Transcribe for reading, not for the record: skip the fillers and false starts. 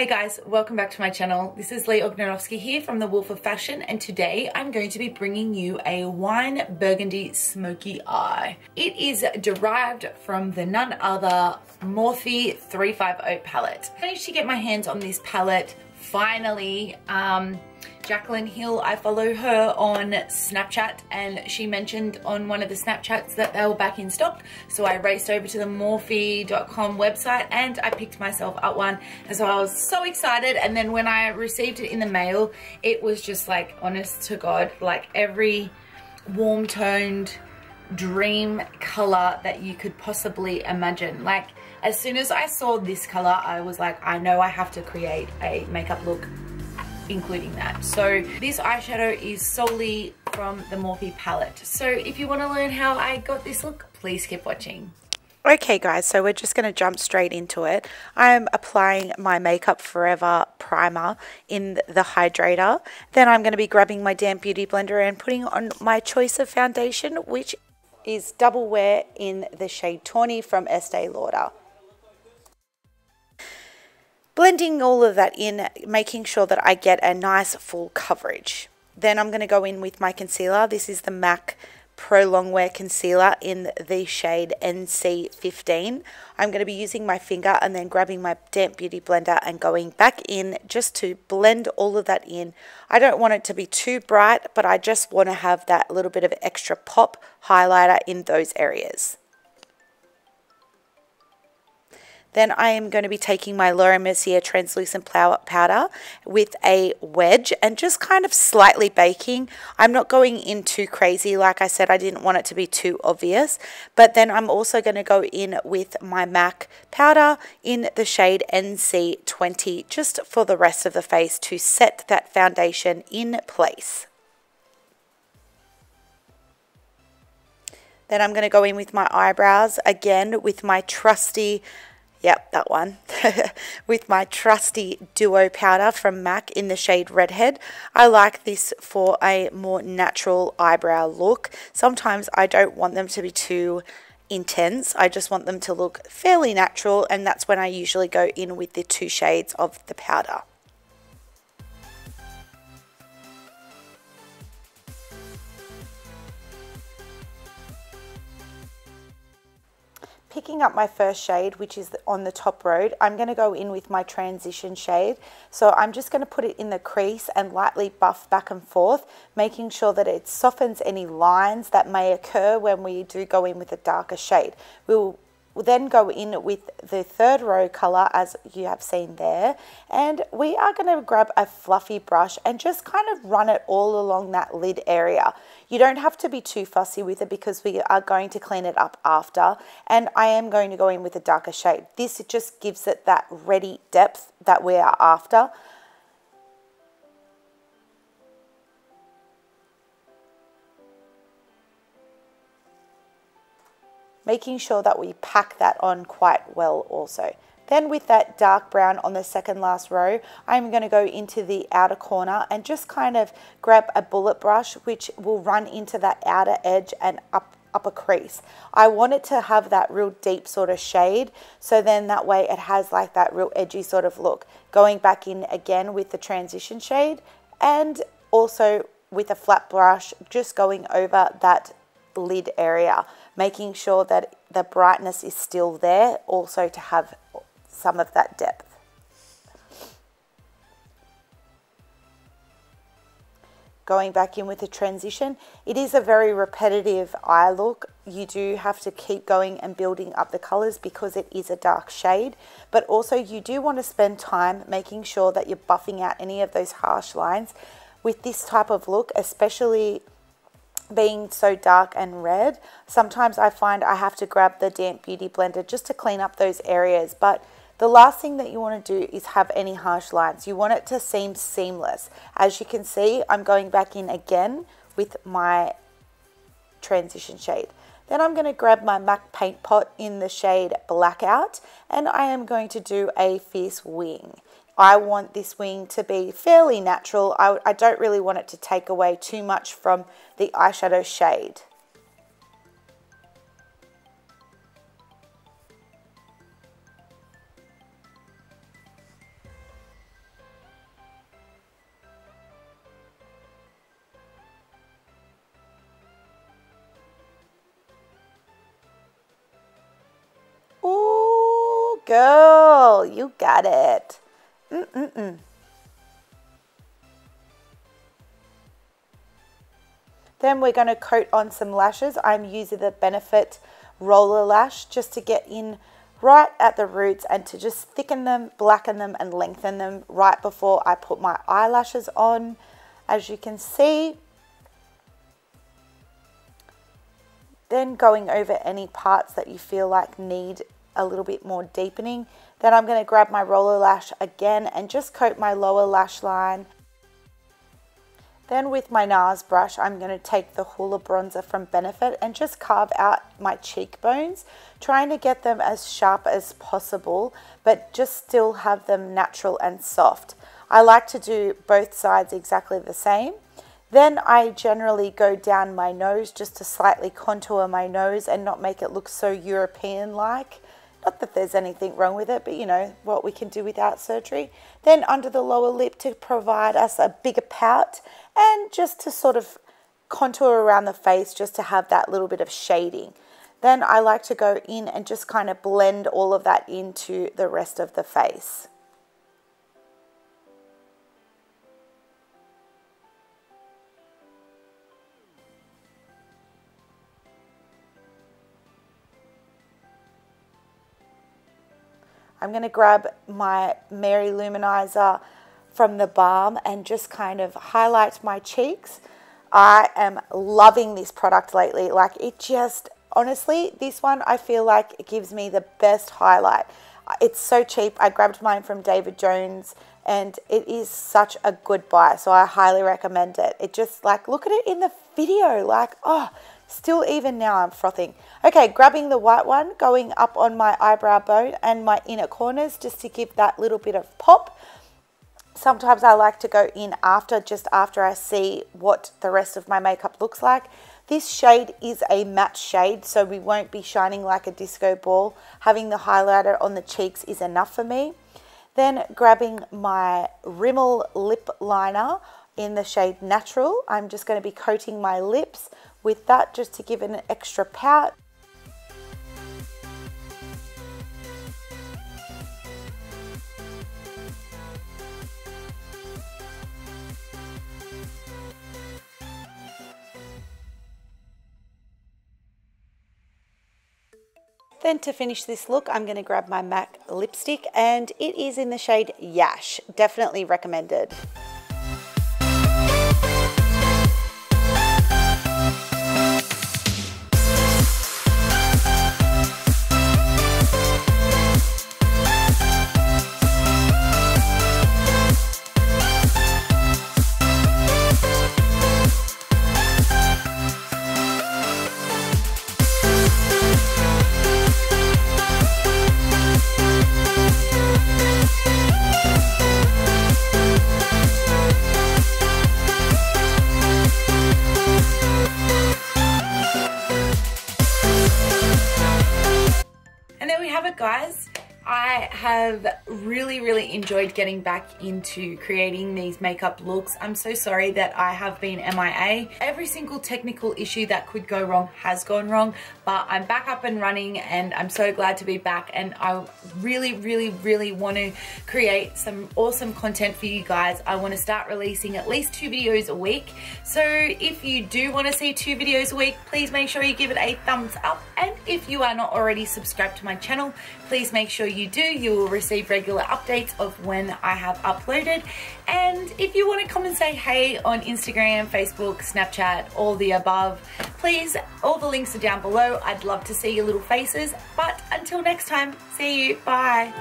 Hey guys, welcome back to my channel. This is Lee Ognarovsky here from The Wolf of Fashion, and today I'm going to be bringing you a wine burgundy smoky eye. It is derived from the none other Morphe 350 palette. I managed to get my hands on this palette finally. Jacqueline Hill, I follow her on Snapchat, and she mentioned on one of the Snapchats that they were back in stock. So I raced over to the Morphe.com website and I picked myself up one. And so I was so excited. And then when I received it in the mail, it was just like, honest to God, like every warm toned dream color that you could possibly imagine. Like as soon as I saw this color, I was like, I know I have to create a makeup look including that. So this eyeshadow is solely from the Morphe palette. So if you want to learn how I got this look, please keep watching. Okay guys, so we're just going to jump straight into it. I'm applying my Makeup Forever primer in the hydrator. Then I'm going to be grabbing my damp beauty blender and putting on my choice of foundation, which is Double Wear in the shade Tawny from Estee Lauder. Blending all of that in, making sure that I get a nice full coverage. Then I'm going to go in with my concealer. This is the MAC Pro Longwear Concealer in the shade NC15. I'm going to be using my finger and then grabbing my damp beauty blender and going back in just to blend all of that in. I don't want it to be too bright, but I just want to have that little bit of extra pop highlighter in those areas. Then I am going to be taking my MERCIER translucent powder with a wedge and just kind of slightly baking. I'm not going in too crazy. Like I said, I didn't want it to be too obvious. But then I'm also going to go in with my MAC powder in the shade NC20 just for the rest of the face to set that foundation in place. Then I'm going to go in with my eyebrows again with my trusty... Yep, that one. With my trusty duo powder from MAC in the shade Redhead. I like this for a more natural eyebrow look. Sometimes I don't want them to be too intense. I just want them to look fairly natural, and that's when I usually go in with the two shades of the powder. Picking up my first shade, which is on the top row, I'm going to go in with my transition shade. So I'm just going to put it in the crease and lightly buff back and forth, making sure that it softens any lines that may occur when we do go in with a darker shade. We'll then go in with the third row color as you have seen there, and we are going to grab a fluffy brush and just kind of run it all along that lid area. You don't have to be too fussy with it because we are going to clean it up after, and I am going to go in with a darker shade. This just gives it that ready depth that we are after. Making sure that we pack that on quite well also. Then with that dark brown on the second last row, I'm going to go into the outer corner and just kind of grab a bullet brush which will run into that outer edge and upper crease. I want it to have that real deep sort of shade, so then that way it has like that real edgy sort of look. Going back in again with the transition shade and also with a flat brush just going over that lid area, making sure that the brightness is still there, also to have some of that depth. Going back in with the transition, it is a very repetitive eye look. You do have to keep going and building up the colors because it is a dark shade, but also you do want to spend time making sure that you're buffing out any of those harsh lines with this type of look, especially being so dark and red. Sometimes I find I have to grab the damp beauty blender just to clean up those areas, but the last thing that you want to do is have any harsh lines. You want it to seem seamless. As you can see, I'm going back in again with my transition shade. Then I'm going to grab my MAC PAINTPOT in the shade Blackout, and I am going to do a fierce wing. I want this wing to be fairly natural. I don't really want it to take away too much from the eyeshadow shade. girl. You got it. Then we're going to coat on some lashes. I'm using the Benefit Roller Lash just to get in right at the roots and to just thicken them, blacken them and lengthen them right before I put my eyelashes on. As you can see, then going over any parts that you feel like need a little bit more deepening. Then I'm going to grab my roller lash again and just coat my lower lash line. Then with my NARS brush, I'm going to take the HOOLA bronzer from Benefit and just carve out my cheekbones, trying to get them as sharp as possible, but just still have them natural and soft. I like to do both sides exactly the same. Then I generally go down my nose just to slightly contour my nose and not make it look so European-like. Not that there's anything wrong with it, but you know what we can do without surgery. Then under the lower lip to provide us a bigger pout and just to sort of contour around the face just to have that little bit of shading. Then I like to go in and just kind of blend all of that into the rest of the face. I'm going to grab my Mary Luminizer from the BALM and just kind of highlight my cheeks. I am loving this product lately. Like, it just, honestly, this one I feel like it gives me the best highlight. It's so cheap. I grabbed mine from David Jones and it is such a good buy. So I highly recommend it. It just, like, look at it in the video. Like, oh, still even now I'm frothing. Okay, grabbing the white one, going up on my eyebrow bone and my inner corners just to give that little bit of pop. Sometimes I like to go in after, just after I see what the rest of my makeup looks like. This shade is a matte shade, so we won't be shining like a disco ball. Having the highlighter on the cheeks is enough for me. Then grabbing my Rimmel lip liner in the shade Natural. I'm just going to be coating my lips with that just to give it an extra pout. Then to finish this look, I'm going to grab my MAC lipstick and it is in the shade Yash. Definitely recommended. Guys, I have really enjoyed getting back into creating these makeup looks. I'm so sorry that I have been MIA. Every single technical issue that could go wrong has gone wrong, but I'm back up and running and I'm so glad to be back, and I really want to create some awesome content for you guys. I want to start releasing at least 2 videos a week. So if you do want to see 2 videos a week, please make sure you give it a thumbs up, and if you are not already subscribed to my channel, please make sure you do. You will receive regular updates of when I have uploaded. And if you want to come and say hey on Instagram, Facebook, Snapchat, all the above, please, all the links are down below. I'd love to see your little faces. But until next time, see you. Bye.